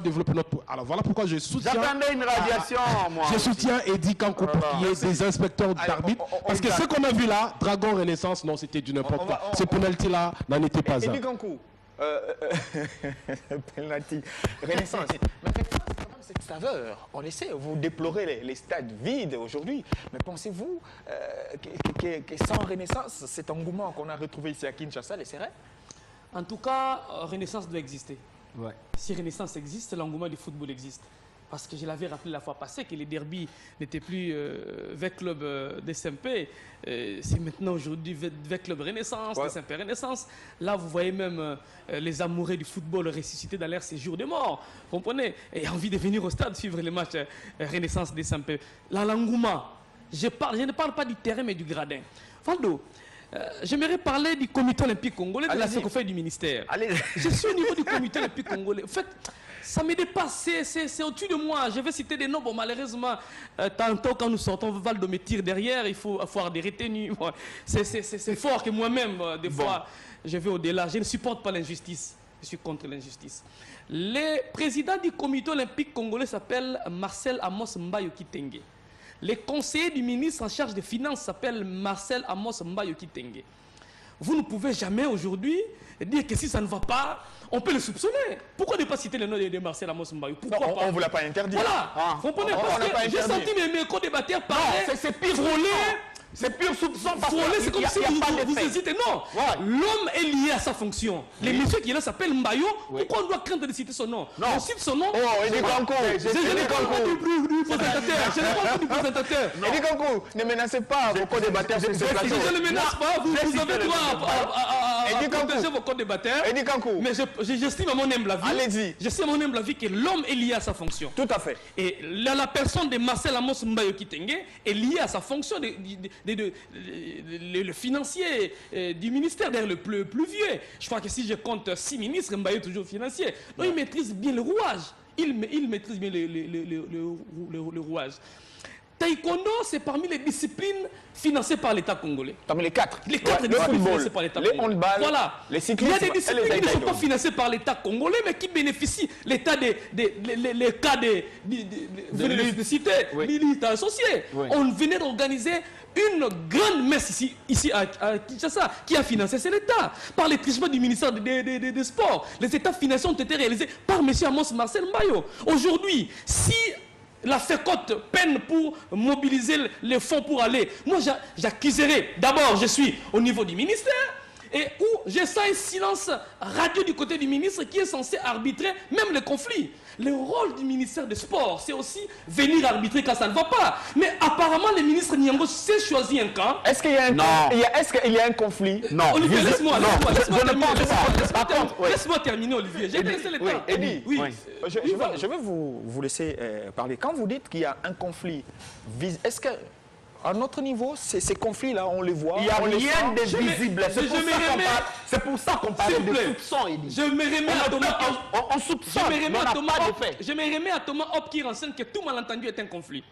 développer notre... Alors voilà pourquoi je soutiens... J'attendais une radiation, moi. Je soutiens Eddie Kankou pour qu'il y ait des inspecteurs d'arbitre. Parce que ce qu'on a vu là, Dragon Renaissance, non, c'était du n'importe quoi. Ce penalty-là n'en était pas un. Eddie Kankou, penalty, Renaissance. Mais cette saveur, on le sait, vous déplorez les stades vides aujourd'hui. Mais pensez-vous que sans Renaissance, cet engouement qu'on a retrouvé ici à Kinshasa, les serait? En tout cas, Renaissance doit exister. Ouais. Si Renaissance existe, l'engouement du football existe. Parce que je l'avais rappelé la fois passée que les derbies n'étaient plus avec club SMP. C'est maintenant aujourd'hui avec club Renaissance, SMP Renaissance. Là, vous voyez même les amoureux du football ressuscités dans leur séjour de mort. Vous comprenez? Et envie de venir au stade suivre les matchs Renaissance des SMP. Là, l'engouement. Je ne parle pas du terrain, mais du gradin. Faldo, j'aimerais parler du comité olympique congolais, de la sécofeuille du ministère. Je suis au niveau du comité olympique congolais. En fait, ça me dépasse, c'est au-dessus de moi. Je vais citer des noms. Bon, malheureusement, tantôt quand nous sortons, Valdo me tire derrière, il faut avoir des retenues. C'est fort que moi-même, des fois, je vais au-delà. Je ne supporte pas l'injustice. Je suis contre l'injustice. Le président du comité olympique congolais s'appelle Marcel Amos Mbayo Kitenge. Le conseiller du ministre en charge des Finances s'appelle Marcel Amos Mbayo Kitenge. Vous ne pouvez jamais aujourd'hui dire que si ça ne va pas, on peut le soupçonner. Pourquoi ne pas citer le nom de Marcel Amos Mbayo? Pourquoi pas? On ne vous l'a pas interdit. Voilà. Vous comprenez? J'ai senti mes co-débatteurs parler. C'est pire. C'est pur soupçon. C'est comme si vous hésitez. Non. L'homme est lié à sa fonction. Le monsieur qui est là s'appelle Mbayo. Pourquoi on doit craindre de citer son nom? On cite son nom. Oh, Eddie Kankou. Je n'ai pas entendu du présentateur. Je n'ai pas entendu du présentateur. Eddie Kankou, ne menacez pas vos co-débatteurs sur ce plateau. Je ne menace pas. Vous avez droit à protéger vos co-débatteurs. Eddie Kankou. Mais j'estime à mon humble avis. Allez-y. J'estime à mon humble avis que l'homme est lié à sa fonction. Tout à fait. Et la personne de Marcel Amos Mbayo Kitenge est liée à sa fonction le financier du ministère, d'ailleurs le plus vieux. Je crois que si je compte 6 ministres, Mbayo est toujours financier. Donc il maîtrise bien le rouage. Il maîtrise bien le rouage. Taekwondo, c'est parmi les disciplines financées par l'État congolais. Parmi les 4. Les 4 disciplines financées par l'État congolais. Les handball, voilà. Les cyclistes. Il y a des disciplines qui ne sont pas financées par l'État congolais, mais qui bénéficient l'État les cas de l'électricité, l'État associé. On venait d'organiser une grande messe ici à Kinshasa qui a financé, c'est l'État. Par les trichements du ministère des Sports. Les États financiers ont été réalisés par M. Amos Marcel Mbayo. Aujourd'hui, si la FECOT peine pour mobiliser les fonds pour aller, moi j'accuserai, d'abord je suis au niveau du ministère, et où je sens un silence radio du côté du ministre qui est censé arbitrer même les conflits. Le rôle du ministère des Sports, c'est aussi venir arbitrer quand ça ne va pas. Mais apparemment, le ministre Niango s'est choisi un camp. Est-ce qu'il y a un conflit? Non. Olivier, laisse-moi terminer, Olivier. J'ai laissé le temps. Eddie, je vais vous laisser parler. Quand vous dites qu'il y a un conflit, est-ce que... À notre niveau, ces conflits-là, on les voit. Il n'y a rien de visible. C'est pour ça qu'on parle de soupçons, Eddie. Je me remets à Thomas Hop. On soupçonne, mais on n'a pas de fait. Je me remets à Thomas Hop qui renseigne que tout malentendu est un conflit.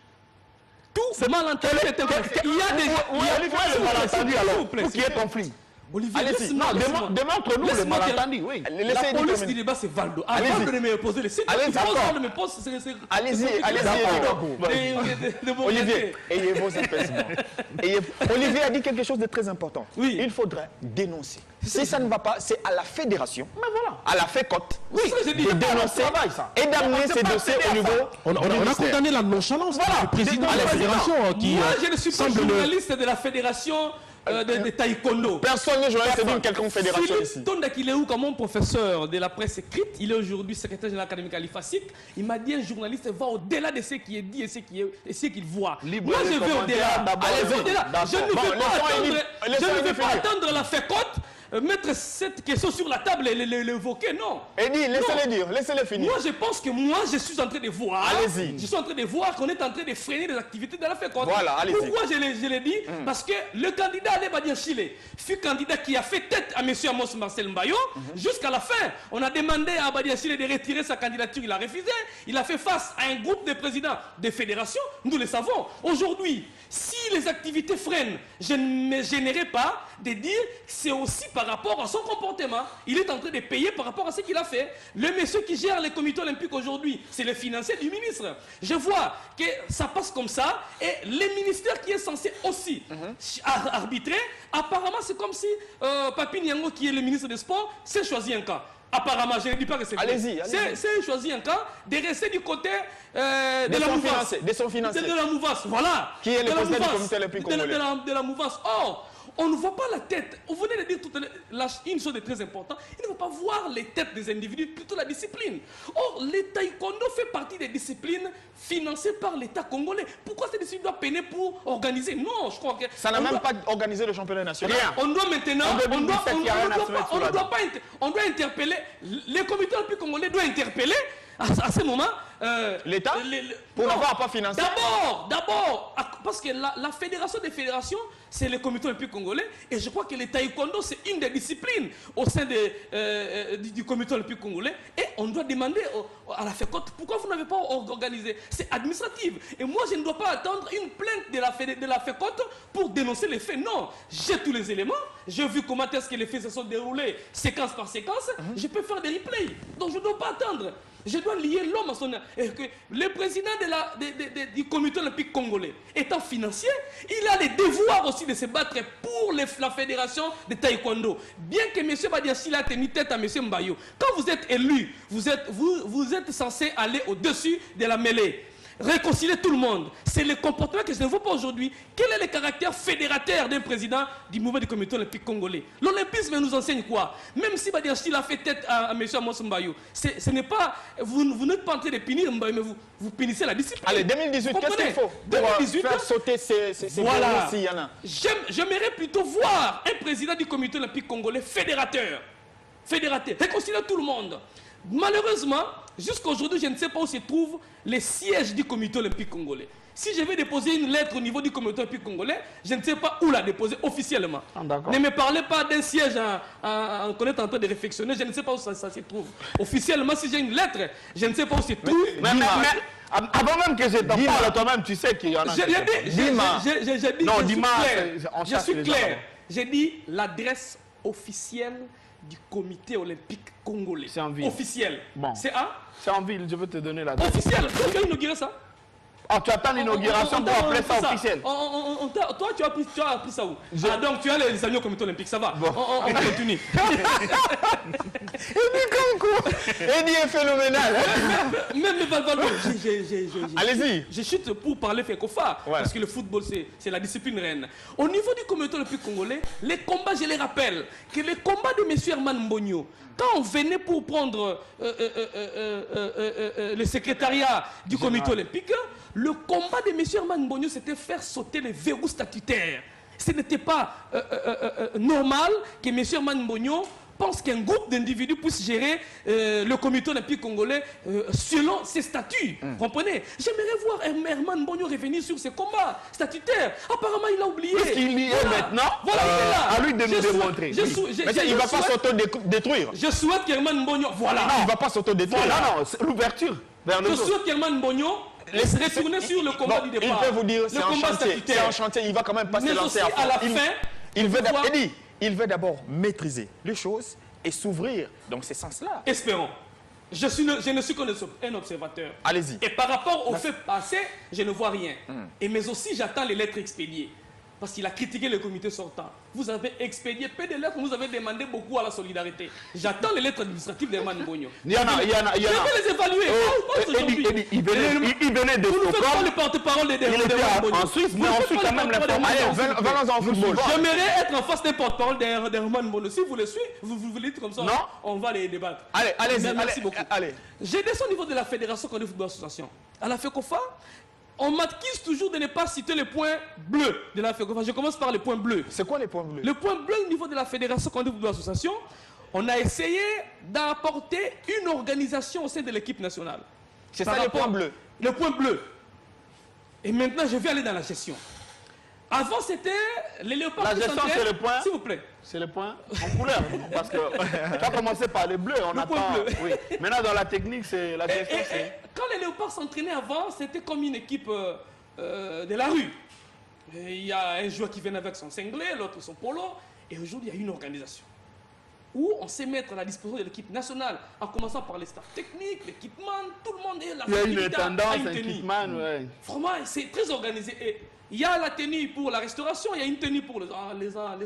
Tout malentendu est un conflit. Il y a des... le malentendu alors, pour qu'il y ait conflit. Olivier, démontre-nous le malentendu, oui. La police du débat, c'est Valdo. Avant de me poser les sites, allez-y, Olivier, ayez vos apaisements. Olivier a dit quelque chose de très important. Oui. Il faudrait dénoncer. Si ça ne va pas, c'est à la fédération, à la FECOT, de dénoncer et d'amener ces dossiers au niveau. On a condamné la nonchalance du président de la fédération qui. Moi, je ne suis pas journaliste de la fédération de taekwondo. Personne n'est journaliste d'une quelconque fédération ici. Tonda qu'il est où comme mon professeur de la presse écrite, il est aujourd'hui secrétaire général académique à l'IFASIC. Il m'a dit un journaliste va au-delà de ce qui est dit et ce qu'il voit. Moi je vais au-delà. Je ne vais pas attendre la FECOT mettre cette question sur la table et l'évoquer, non. Eddie, laissez-le dire, laissez-le finir. Moi, je pense que je suis en train de voir. Allez-y. Je suis en train de voir qu'on est en train de freiner les activités de la FECOT. Voilà, allez-y. Pourquoi je l'ai dit? Parce que le candidat Aleba Chile fut candidat qui a fait tête à M. Amos Marcel Mbayo. Jusqu'à la fin, on a demandé à Badia Chile de retirer sa candidature. Il a refusé. Il a fait face à un groupe de présidents des fédérations. Nous le savons. Aujourd'hui, si les activités freinent, je ne me gênerai pas de dire que c'est aussi par rapport à son comportement. Il est en train de payer par rapport à ce qu'il a fait. Le monsieur qui gère les comités olympiques aujourd'hui, c'est le financier du ministre. Je vois que ça passe comme ça et le ministère qui est censé aussi arbitrer, apparemment c'est comme si Papi Niango qui est le ministre des Sports s'est choisi un cas. Apparemment, je ne dis pas que c'est vrai. Allez-y. C'est choisi un cas de rester du côté de la mouvance. De son financier. De la mouvance, voilà. Qui est le président du comité olympique congolais. De la mouvance. Or, on ne voit pas la tête. Vous venez de dire tout à l'heure une chose de très importante. Il ne faut pas voir les têtes des individus, plutôt la discipline. Or, le taekwondo fait partie des disciplines financées par l'État congolais. Pourquoi cette discipline doit peiner pour organiser? Non, je crois que... Ça n'a même pas organisé le championnat national. On doit maintenant... On doit interpeller... Le comité olympique congolais doit interpeller à ce moment... l'État pour n'avoir pas financé. D'abord, parce que la fédération des fédérations, c'est le comité olympique congolais, et je crois que le taekwondo, c'est une des disciplines au sein du comité olympique congolais, et on doit demander à la FECOT, pourquoi vous n'avez pas organisé? C'est administratif, et moi je ne dois pas attendre une plainte de la FECOT pour dénoncer les faits. Non, j'ai tous les éléments, j'ai vu comment est-ce que les faits se sont déroulés, séquence par séquence, je peux faire des replays, donc je ne dois pas attendre. Je dois lier l'homme à son... Le président du comité olympique congolais étant financier, il a le devoir aussi de se battre pour la fédération de taekwondo. Bien que M. Badiachile a tenu tête à M. Mbayo, quand vous êtes élu, vous êtes censé aller au-dessus de la mêlée. Réconcilier tout le monde. C'est le comportement que je ne vois pas aujourd'hui. Quel est le caractère fédérateur d'un président du mouvement du comité olympique congolais? L'olympisme nous enseigne quoi? Même si Badiachile a fait tête à M. Amos Mbayo, ce n'est pas... Vous n'êtes pas en train de punir Mbayo, mais vous punissez la discipline. Allez, 2018, qu'est-ce qu'il faut pour faire sauter ces voilà. s'il y en a? J'aimerais plutôt voir un président du comité olympique congolais fédérateur. Réconcilier tout le monde. Malheureusement, jusqu'à aujourd'hui, je ne sais pas où se trouve les sièges du comité olympique congolais. Si je vais déposer une lettre au niveau du comité olympique congolais, je ne sais pas où la déposer officiellement. Ne me parlez pas d'un siège qu'on est en train de réflexionner, je ne sais pas où ça se trouve. Officiellement, si j'ai une lettre, je ne sais pas où se trouve. Mais avant même que je t'en parle, toi-même, tu sais qu'il y en a. Je suis clair. J'ai dit l'adresse officielle du comité olympique congolais. C'est en ville. Officiel. Bon. C'est en ville, je veux te donner l'adresse. Officiel. Tu vas inaugurer ça? Ah, tu attends l'inauguration pour appeler ça officiel. Toi, tu as appris ça où? Donc tu as les amis au comité olympique, ça va. Bon. On continue. Eddie est phénoménal. Même le Valvaldo. Allez-y. Je chute pour parler FECOFA, parce que le football, c'est la discipline reine. Au niveau du comité olympique congolais, les combats, je les rappelle, que les combats de M. Herman Mbonyo, quand on venait pour prendre le secrétariat du comité olympique, le combat de M. Herman Mbonyo, c'était faire sauter les verrous statutaires. Ce n'était pas normal que M. Herman Mbonyo pense qu'un groupe d'individus puisse gérer le comité olympique congolais selon ses statuts. Comprenez? J'aimerais voir Herman Mbonyo revenir sur ses combats statutaires. Apparemment, il a oublié. Est-ce qu'il y est maintenant? Voilà, il est là. À lui de nous démontrer. Mais il ne va pas s'auto-détruire. Je souhaite qu'Herman Mbonyo... Voilà. Non, il ne va pas s'auto-détruire. Voilà, non, c'est l'ouverture. Je souhaite qu'Herman Mbonyo retourner sur le combat du départ. Il peut vous dire, c'est un chantier. Il va quand même pas se lancer à la fin. Il veut d'abord maîtriser les choses et s'ouvrir dans ces sens-là. Espérons. Je ne suis qu'un observateur. Allez-y. Et par rapport aux faits passés, je ne vois rien. Mais aussi, j'attends les lettres expédiées. Parce qu'il a critiqué le comité sortant. Vous avez expédié peu de lettres, vous avez demandé beaucoup à la solidarité. J'attends les lettres administratives d'Herman Mbonyo. Il y en a. Je vais les évaluer. Il venait de Vous ne faites pas le porte-parole d'Herman Mbonyo. En Suisse, mais on suit quand même l'information. Venons en football. J'aimerais être en face d'un porte-parole d'Herman Mbonyo. Si vous le suivez, vous le dites comme ça, non, on va les débattre. Allez-y. Merci beaucoup. J'ai descendu au niveau de la Fédération Congolaise de Football Association. À la FECOFA, on m'accuse toujours de ne pas citer les points bleus de la FECOFA. Je commence par les points bleus. C'est quoi les points bleus? Le point bleu au niveau de la Fédération Congolaise de Football Association, on a essayé d'apporter une organisation au sein de l'équipe nationale. C'est ça le point bleu? Le point bleu. Et maintenant, je vais aller dans la gestion. Avant, c'était les léopards. La gestion, c'est le point. S'il vous plaît. C'est le point en couleur. Parce que tu as commencé par les bleus. On attend. Oui. Maintenant, dans la technique, c'est la gestion. Quand les léopards s'entraînaient avant, c'était comme une équipe de la rue. Il y a un joueur qui venait avec son singlet, l'autre son polo. Et aujourd'hui, il y a une organisation. où on sait mettre à la disposition de l'équipe nationale, en commençant par les staffs techniques, l'équipement, tout le monde est là. Il y a une tendance, un équipement, ouais. Vraiment, c'est très organisé. Et il y a la tenue pour la restauration, il y a une tenue pour les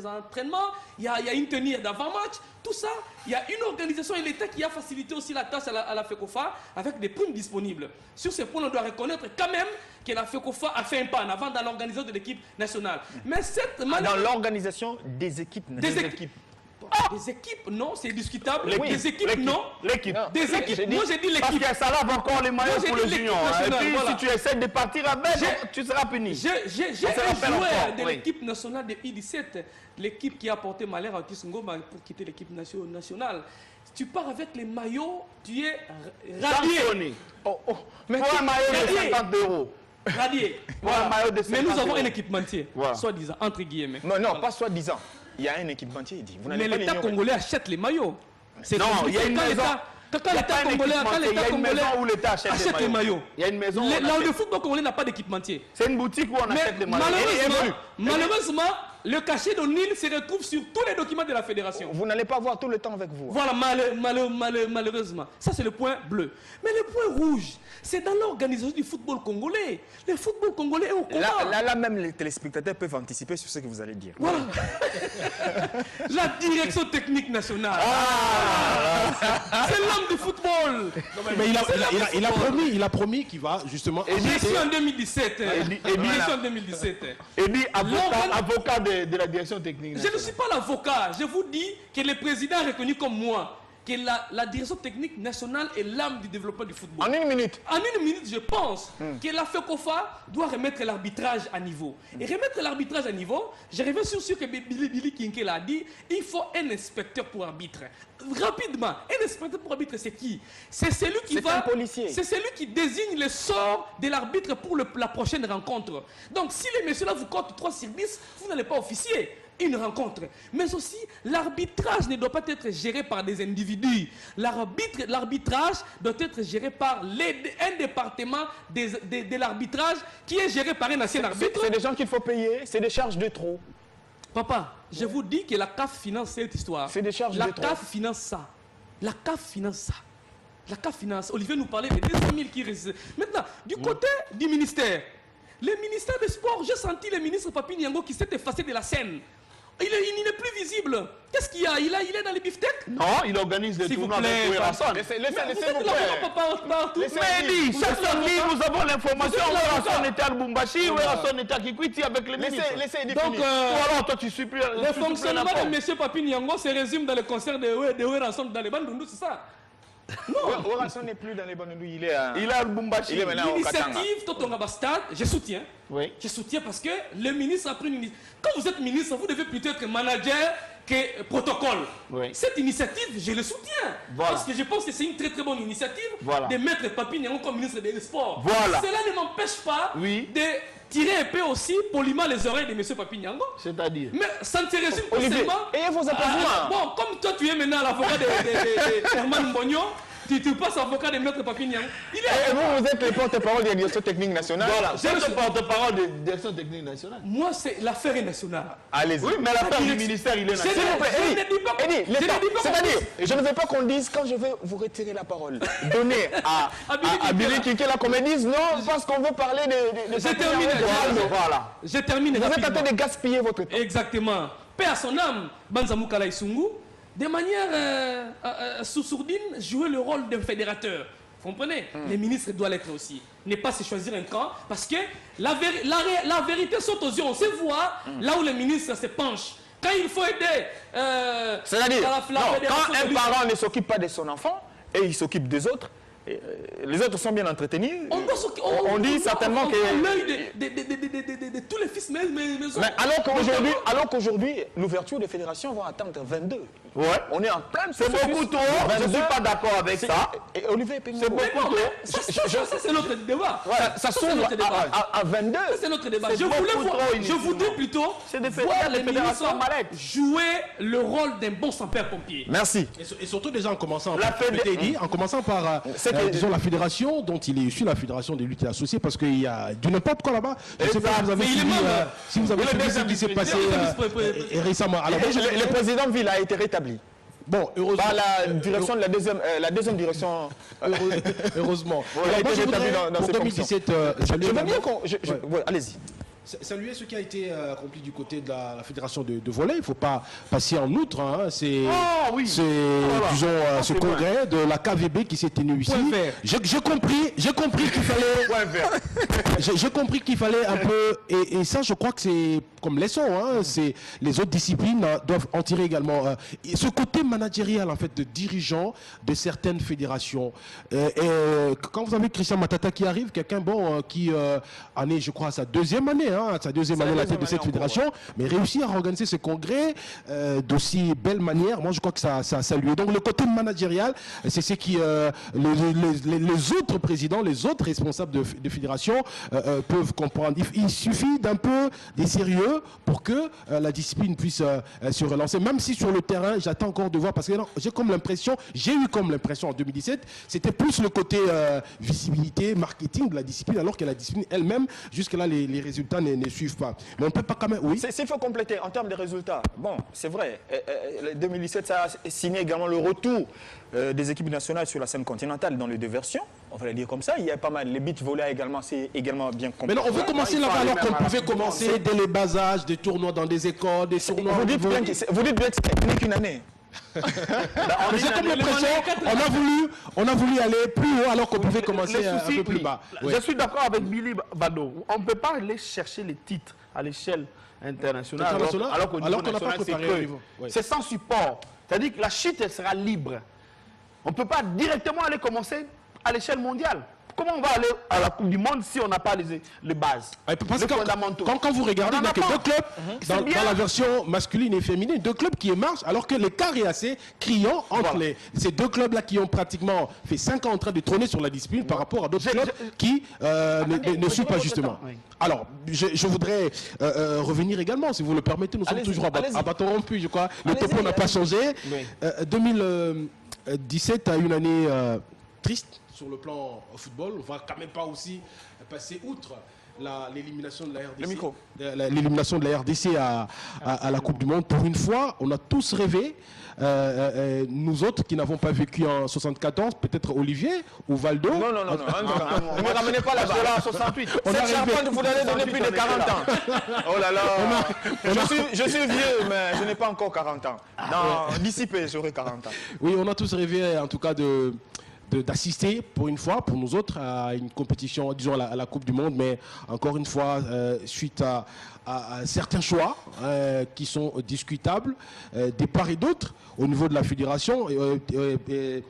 entraînements, il y a une tenue d'avant-match, tout ça. Il y a une organisation et l'État qui a facilité aussi la tâche à la FECOFA avec des primes disponibles. Sur ces points, on doit reconnaître quand même que la FECOFA a fait un pas en avant dans l'organisation de l'équipe nationale. Mais cette dans l'organisation des équipes nationales. Des équipes, non, c'est discutable. Oui, des équipes, non. L'équipe. Des équipes. Moi, j'ai dit l'équipe. Parce que ça lave encore les maillots pour les unions. Et puis, voilà. si tu essaies de partir avec, tu seras puni. J'ai un joueur de l'équipe nationale de I-17, l'équipe qui a porté malheur à Otis Ngoma pour quitter l'équipe nationale. Tu pars avec les maillots, tu es radié. Mais pour un maillot de 50 €. Radié. Voilà. Un maillot de 50 Mais nous avons €. un équipementier, Voilà. soi-disant, entre guillemets. Non, pas soi-disant. Il y a un équipementier, il dit. Mais l'État congolais achète les maillots. Non, il y a une maison. Quand l'État congolais où l'État achète les maillots. Il y a une maison où le football congolais n'a pas d'équipementier. C'est une boutique où on achète les maillots. Malheureusement, le cachet d'O'Neill se retrouve sur tous les documents de la fédération. Vous n'allez pas voir tout le temps avec vous. Voilà, malheureusement. Ça, c'est le point bleu. Mais le point rouge, c'est dans l'organisation du football congolais. Le football congolais est au combat. Là, même les téléspectateurs peuvent anticiper sur ce que vous allez dire. Voilà. La direction technique nationale. C'est l'homme du football. Mais il a promis qu'il va justement... Élection en 2017. Élection en 2017. Et dit avocat de la direction technique. Je ne suis pas l'avocat. Je vous dis que le président a reconnu comme moi que la direction technique nationale est l'âme du développement du football. En une minute. En une minute, je pense que la FECOFA doit remettre l'arbitrage à niveau. Et remettre l'arbitrage à niveau, je reviens sur ce que Billy Kinkel a dit, il faut un inspecteur pour arbitre. Rapidement, un inspecteur pour arbitre, c'est qui? C'est celui qui va... un policier. C'est celui qui désigne le sort de l'arbitre pour la prochaine rencontre. Donc, si les messieurs-là vous comptent 3 sur 10, vous n'allez pas officier une rencontre. Mais aussi, l'arbitrage ne doit pas être géré par des individus. L'arbitrage doit être géré par un département de l'arbitrage qui est géré par un ancien arbitre. C'est des gens qu'il faut payer, c'est des charges de trop. Papa, je vous dis que la CAF finance cette histoire. C'est des charges de trop. La CAF finance ça. La CAF finance ça. La CAF finance. Olivier nous parlait des 200 000 qui restent. Maintenant, du côté du ministère, le ministère des Sports, j'ai senti le ministre Papi Niango qui s'est effacé de la scène. Il n'est plus visible. Qu'est-ce qu'il y a? Il est dans les beefsteaks? Non, il organise des tournois avec Ouerasson. Laissez-vous plaire. Mais dit, chaque samedi, nous avons l'information. Ouerasson était à Lubumbashi, Ouerasson était à Kikwiti avec les ministres. Laissez Donc, alors, toi, tu supplies. le fonctionnement de M. Papi Niango se résume dans le concert de Ouerasson dans les Bandundu, c'est ça? Non, Ouerasson n'est plus dans les Bandundu, il est à Lubumbashi. L'initiative Totonga Bastard, je soutiens. Oui. Je soutiens parce que le ministre a pris une initiative. Quand vous êtes ministre, vous devez plutôt être manager que protocole. Oui. Cette initiative, je le soutiens. Voilà. Parce que je pense que c'est une très très bonne initiative Voilà. de mettre Papi Niango comme ministre des Sports. Voilà. Cela ne m'empêche pas Oui. de tirer un peu aussi poliment les oreilles de M. Papi Niango. C'est-à-dire Mais ça ne se résume pas Olivier, seulement... ayez vos applaudissements. Bon, comme toi tu es maintenant l'avocat de Herman Mbonyo, tu passes avocat de Maître Papi Niango. Et vous êtes le porte-parole de la direction technique nationale. Voilà, c'est le porte-parole de la direction technique nationale. Moi, c'est l'affaire est nationale. Allez-y. Oui, mais l'affaire du ministère, il est national. C'est-à-dire, je ne veux pas qu'on dise quand je vais vous retirer la parole. Donnez à Billy Kinkel la qu'on me dise non, parce qu'on veut parler de J'ai terminé. Voilà. Je termine. Vous êtes en train de gaspiller votre temps. Exactement. Paix à son âme, Banzamou Kala Isungu, de manière sourdine, jouer le rôle d'un fédérateur. Vous comprenez? Les ministres doivent l'être aussi. Ne pas se choisir un camp, parce que la vérité saute aux yeux. On sait voir là où les ministres se penchent. Quand il faut aider... C'est-à-dire, quand un parent ne s'occupe pas de son enfant, et il s'occupe des autres, les autres sont bien entretenus. On dit certainement que... l'œil de tous les fils, mais alors qu'aujourd'hui, l'ouverture des fédérations va attendre 22. Ouais. On est en plein... C'est beaucoup trop. Je ne suis pas d'accord avec ça. Et Olivier C'est beaucoup trop. Ça, c'est notre débat. Ça s'ouvre à 22. C'est notre débat. C'est beaucoup trop Je voudrais plutôt voir les ministres jouer le rôle d'un bon sans-père-pompier. Merci. Et surtout déjà en commençant par disons la fédération dont il est issu, la fédération des luttes associées, parce qu'il y a du n'importe quoi là-bas. Je ne sais pas si vous avez suivi ce qui s'est passé récemment. Alors, le président Villa a été rétabli. Bon, heureusement. Par la direction de la deuxième direction. Heureusement. Il a été établi dans pour ses 2017, je veux bien qu'on... Ouais, allez-y. Saluer ce qui a été accompli du côté de la fédération de volley. Il ne faut pas passer en outre. Hein. C'est disons, ce congrès de la KVB qui s'est tenu ici. J'ai compris qu'il fallait. J'ai compris qu'il fallait un peu. Et ça, je crois que c'est comme leçon. Hein. C'est les autres disciplines doivent en tirer également. Ce côté managérial en fait de dirigeants de certaines fédérations. Quand vous avez Christian Matata qui arrive, quelqu'un qui en est, je crois, à sa deuxième année. Sa deuxième année à la tête de cette fédération, mais réussir à organiser ce congrès d'aussi belle manière, moi je crois que ça a salué. Donc le côté managérial, c'est ce qui les autres présidents, les autres responsables de fédération peuvent comprendre. Il suffit d'un peu de sérieux pour que la discipline puisse se relancer, même si sur le terrain, j'attends encore de voir, parce que j'ai eu comme l'impression en 2017, c'était plus le côté visibilité, marketing de la discipline, alors que la discipline elle-même, jusque-là, les résultats ne suivent pas. Mais on ne peut pas quand même... Oui. S'il faut compléter en termes de résultats, bon, c'est vrai, 2017, ça a signé également le retour des équipes nationales sur la scène continentale dans les deux versions. On va le dire comme ça. Il y a pas mal. Les beach volley également, c'est également bien complété. Mais non, on veut commencer là-bas alors qu'on pouvait commencer dès les bas âges, des tournois dans des écoles, des tournois... Vous dites bien que c'est qu'une année. J'ai comme l'impression on a voulu aller plus haut alors qu'on pouvait commencer un peu plus bas. Je suis d'accord avec Billy Bado. On ne peut pas aller chercher les titres à l'échelle internationale alors qu'on n'a pas préparé au niveau. C'est sans support. C'est-à-dire que la chute, elle sera libre. On ne peut pas directement aller commencer à l'échelle mondiale. Comment on va aller à la Coupe du Monde si on n'a pas les bases, les fondamentaux? Quand vous regardez, il n'y a que deux clubs dans la version masculine et féminine, deux clubs qui émergent, alors que l'écart est assez criant entre ces deux clubs-là qui ont pratiquement fait 5 ans en train de trôner sur la discipline par rapport à d'autres clubs qui ne suivent pas justement. Alors, je voudrais revenir également, si vous le permettez, nous sommes toujours à bâton rompu, je crois. Le topo n'a pas changé. 2017 a une année triste sur le plan football. On ne va quand même pas aussi passer outre l'élimination de la RDC. L'élimination de la RDC à la Coupe du Monde. Pour une fois, on a tous rêvé, nous autres qui n'avons pas vécu en 74, peut-être Olivier ou Valdo. Non. Ne me ramenez pas là-bas. En 68. Cette champagne, vous allez donner plus de 40 ans. Oh là là. Je suis vieux, mais je n'ai pas encore 40 ans. Non, dissipé, j'aurai 40 ans. Oui, on a tous rêvé, en tout cas, d'assister pour une fois, pour nous autres, à une compétition, disons à la Coupe du Monde, mais encore une fois, suite à certains choix qui sont discutables, des part et d'autres, au niveau de la fédération. De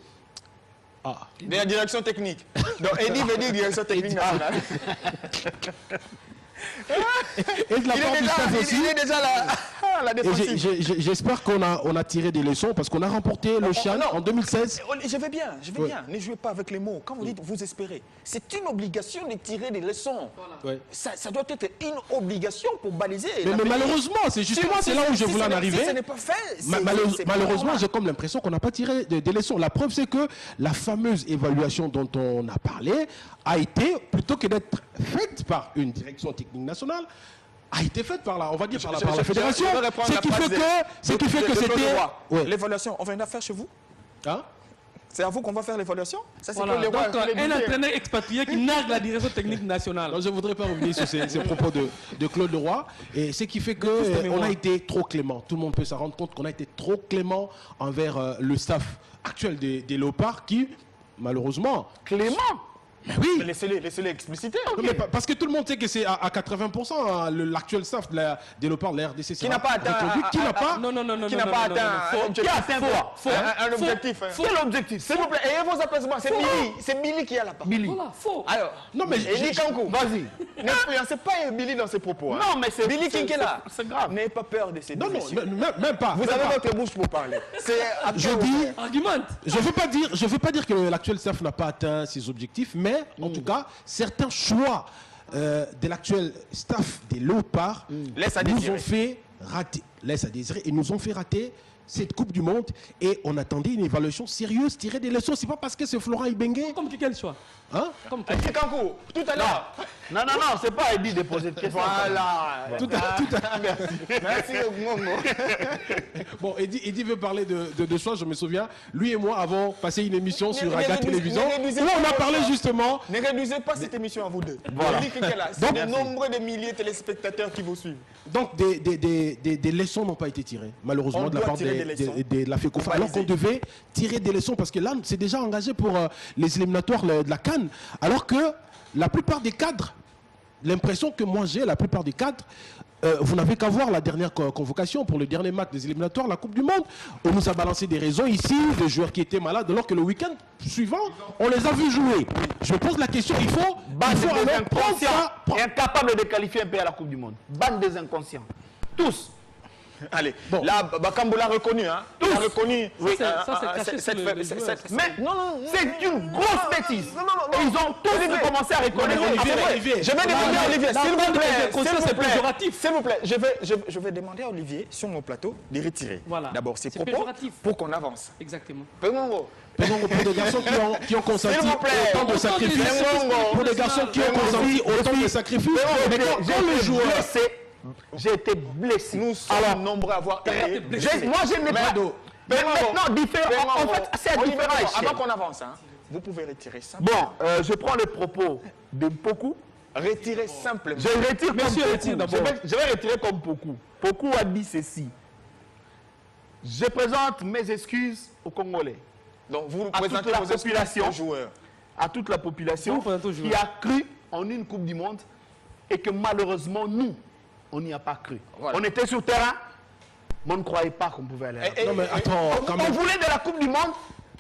la direction technique. Donc, Eddie veut dire direction technique nationale. Et de la part du staff aussi. Il est déjà la défensive. J'espère qu'on a tiré des leçons parce qu'on a remporté le Chan en 2016. Je vais bien. Ne jouez pas avec les mots. Quand vous dites vous espérez, c'est une obligation de tirer des leçons. Voilà. Ça doit être une obligation pour baliser. Mais malheureusement, c'est justement là où je voulais en arriver. Si ce n'est pas fait, malheureusement, j'ai comme l'impression qu'on n'a pas tiré des leçons. La preuve, c'est que la fameuse évaluation dont on a parlé a été, plutôt que d'être faite par une direction technique nationale, a été faite par la fédération. Ce qui fait que c'était... L'évaluation, on va la faire chez vous? C'est à vous qu'on va faire l'évaluation? Voilà. Donc, un entraîneur expatrié qui nargue la direction technique nationale. Non, je ne voudrais pas revenir sur ces propos de Claude Leroy. Et ce qui fait qu'on a été trop clément. Tout le monde peut s'en rendre compte qu'on a été trop clément envers le staff actuel des Léopards qui, malheureusement... Clément? Mais oui. Mais laissez-les expliciter. Okay. Non, mais parce que tout le monde sait que c'est à 80% l'actuel staff des Léopards de la RDC. Qui n'a pas atteint un objectif. Quel objectif? S'il vous plaît, ayez vos apaisements. C'est Billy qui a la parole. Billy. Voilà, faux. Alors, non, mais Kankou, vas-y. N'influencez pas Billy dans ses propos. Non, mais c'est Billy Kinkela. C'est grave. N'ayez pas peur de ces Non, même pas. Vous avez votre bouche pour parler. Je dis... Argumente. Je veux pas dire que l'actuel staff n'a pas atteint ses objectifs, mais en tout cas, certains choix de l'actuel staff des Léopards nous ont fait rater. Laisse à désirer et nous ont fait rater cette Coupe du Monde et on attendait une évaluation sérieuse, tirer des leçons. C'est pas parce que c'est Florent Ibenge. Comme quel choix? Hein? Comme Kankou, tout à l'heure. Non, c'est pas Eddie de poser de questions. Voilà. Tout à Merci. Bon, Eddie veut parler de choix, je me souviens. Lui et moi avons passé une émission sur Raga Télévision où on a parlé justement... Ne réduisez pas cette émission à vous deux. Voilà. C'est de nombreux de milliers de téléspectateurs qui vous suivent. Donc, des leçons n'ont pas été tirées, malheureusement, de la part de la FECOFA. Alors qu'on devait tirer des leçons, parce que là, c'est déjà engagé pour les éliminatoires de la CAN. Alors que la plupart des cadres, l'impression que moi j'ai, la plupart des cadres, vous n'avez qu'à voir la dernière convocation pour le dernier match des éliminatoires, la Coupe du Monde. On nous a balancé des raisons ici, des joueurs qui étaient malades, alors que le week-end suivant, on les a vus jouer. Je pose la question, il faut alors prendre ça. Incapable de qualifier un pays à la Coupe du Monde. Bande des inconscients. Tous. Allez, bon. Là, Bakambo l'a reconnu, hein. Tous. Il a reconnu. Oui, ça c'est caché mais non, c'est une grosse bêtise. Et ils ont tous commencé à reconnaître. Olivier, je vais demander à Olivier, s'il vous plaît, s'il vous plaît, je vais demander à Olivier sur mon plateau de retirer d'abord ses propos pour qu'on avance. Exactement. Pour des garçons qui ont consenti autant de sacrifices, pour des garçons qui ont consenti autant de sacrifices, mais quand le joueur... J'ai été blessé. Nous sommes nombreux à avoir été blessés. Moi, je n'ai pas d'eau. Maintenant, différent. En fait, c'est différent. Avant qu'on avance, hein, vous pouvez retirer ça. Bon, je prends le propos de Pokou. Retirez simplement. Je retire comme Pokou. Je vais retirer comme Pokou. Pokou a dit ceci. Je présente mes excuses aux Congolais. Donc, vous à présentez toute la vos population, aux joueurs. À toute la population qui a cru en une Coupe du Monde et que malheureusement, nous, on n'y a pas cru. Voilà. On était sur le terrain, mais on ne croyait pas qu'on pouvait aller. Non, mais attends, on voulait de la Coupe du Monde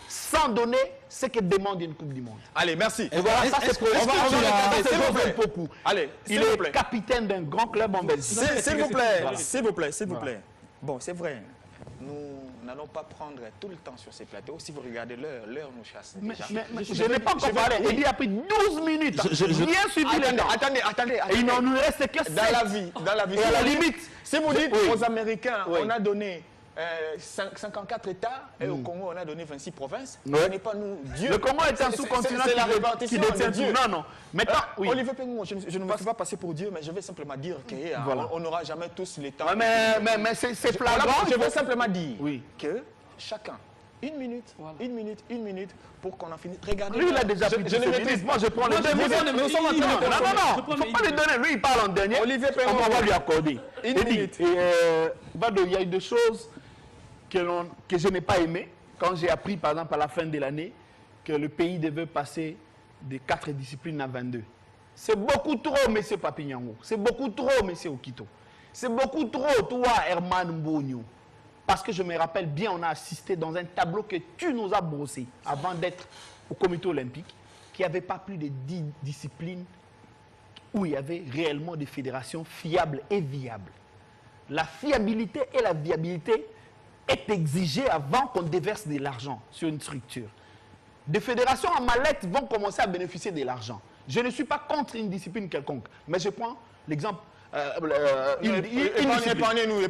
sans donner ce que demande une Coupe du Monde. Allez, merci. Et voilà, ça c'est beaucoup. Allez, il est capitaine d'un grand club en Belgique. S'il vous plaît, s'il vous plaît, s'il vous plaît. Bon, c'est vrai. Nous n'allons pas prendre tout le temps sur ces plateaux. Si vous regardez l'heure nous chasse. Mais je n'ai pas encore parlé. Il a pris 12 minutes. Bien suivi les temps. Attendez. Et il n'en nous reste que 7. Dans la vie. Et à la limite. Si vous dites aux Américains, on a donné 54 États et au Congo, on a donné 26 provinces. Ce n'est pas nous, Dieu. Le Congo est un sous-continent qui détient Dieu. Non. Maintenant, Olivier Pengo, je ne me suis pas passé pour Dieu, mais je vais simplement dire qu'on n'aura jamais tous les temps. Mais c'est flagrant. Je veux simplement dire que chacun, une minute pour qu'on en finisse. Regardez. Lui, il a déjà pris 2 minutes. Moi, je prends les 2 minutes. Non, il ne faut pas lui donner. Lui, il parle en dernier. Olivier Pengo, on va lui accorder. Une minute. Il y a eu des choses que je n'ai pas aimées quand j'ai appris, par exemple, à la fin de l'année, que le pays devait passer de 4 disciplines à 22. C'est beaucoup trop, M. Papignan. C'est beaucoup trop, M. Okito. C'est beaucoup trop, toi, Herman Mbonyo. Parce que je me rappelle bien, on a assisté dans un tableau que tu nous as brossé avant d'être au comité olympique, qu'il n'y avait pas plus de 10 disciplines où il y avait réellement des fédérations fiables et viables. La fiabilité et la viabilité est exigée avant qu'on déverse de l'argent sur une structure. Des fédérations en mallette vont commencer à bénéficier de l'argent. Je ne suis pas contre une discipline quelconque, mais je prends l'exemple. Épargnez-nous. Non,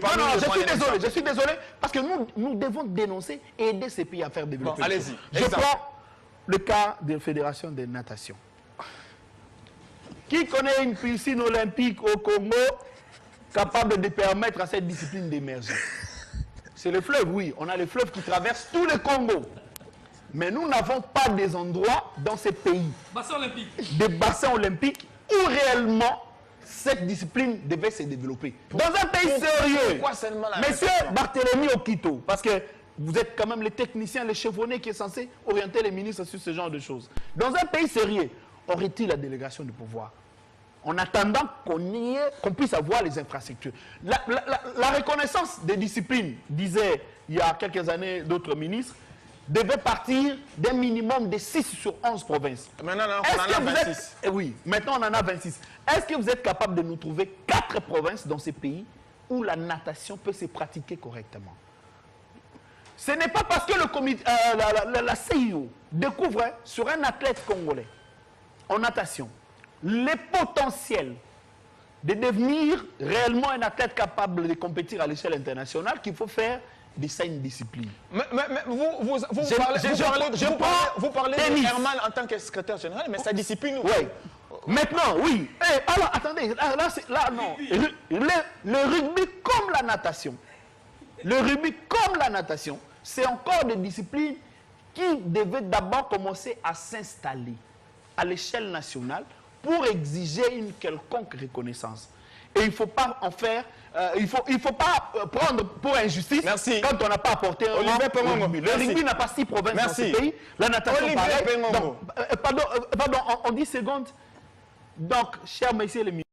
je suis désolé, parce que nous devons dénoncer et aider ces pays à faire développer. Bon, allez-y. Je prends le cas de la fédération de natation. Qui connaît une piscine olympique au Congo capable de permettre à cette discipline d'émerger? C'est le fleuve, oui. On a le fleuve qui traverse tout le Congo. Mais nous n'avons pas des endroits dans ces pays, des bassins olympiques où réellement cette discipline devait se développer. Dans un pays sérieux, monsieur Barthélemy Okito, parce que vous êtes quand même le technicien, le chevronné qui est censé orienter les ministres sur ce genre de choses. Dans un pays sérieux, aurait-il la délégation du pouvoir? En attendant qu'on puisse avoir les infrastructures. La reconnaissance des disciplines, disaient il y a quelques années d'autres ministres, devait partir d'un minimum de 6 sur 11 provinces. Maintenant, on en a 26. Oui, maintenant on en a 26. Est-ce que vous êtes capable de nous trouver 4 provinces dans ces pays où la natation peut se pratiquer correctement? Ce n'est pas parce que le comité, la CIO découvre sur un athlète congolais en natation les potentiels de devenir réellement un athlète capable de compétir à l'échelle internationale qu'il faut faire de ça une discipline. Mais vous parlez de Herman en tant que secrétaire général, mais sa discipline... Oui. Maintenant, oui. Alors, attendez, là non. Le rugby comme la natation. Le rugby comme la natation, c'est encore des disciplines qui devaient d'abord commencer à s'installer à l'échelle nationale pour exiger une quelconque reconnaissance. Et il ne faut pas en faire, il faut pas prendre pour injustice quand on n'a pas apporté un rugby. Le rugby n'a pas 6 provinces dans ce pays. La natation, pareil. Pardon, en 10 secondes. Donc, chers messieurs les ministres,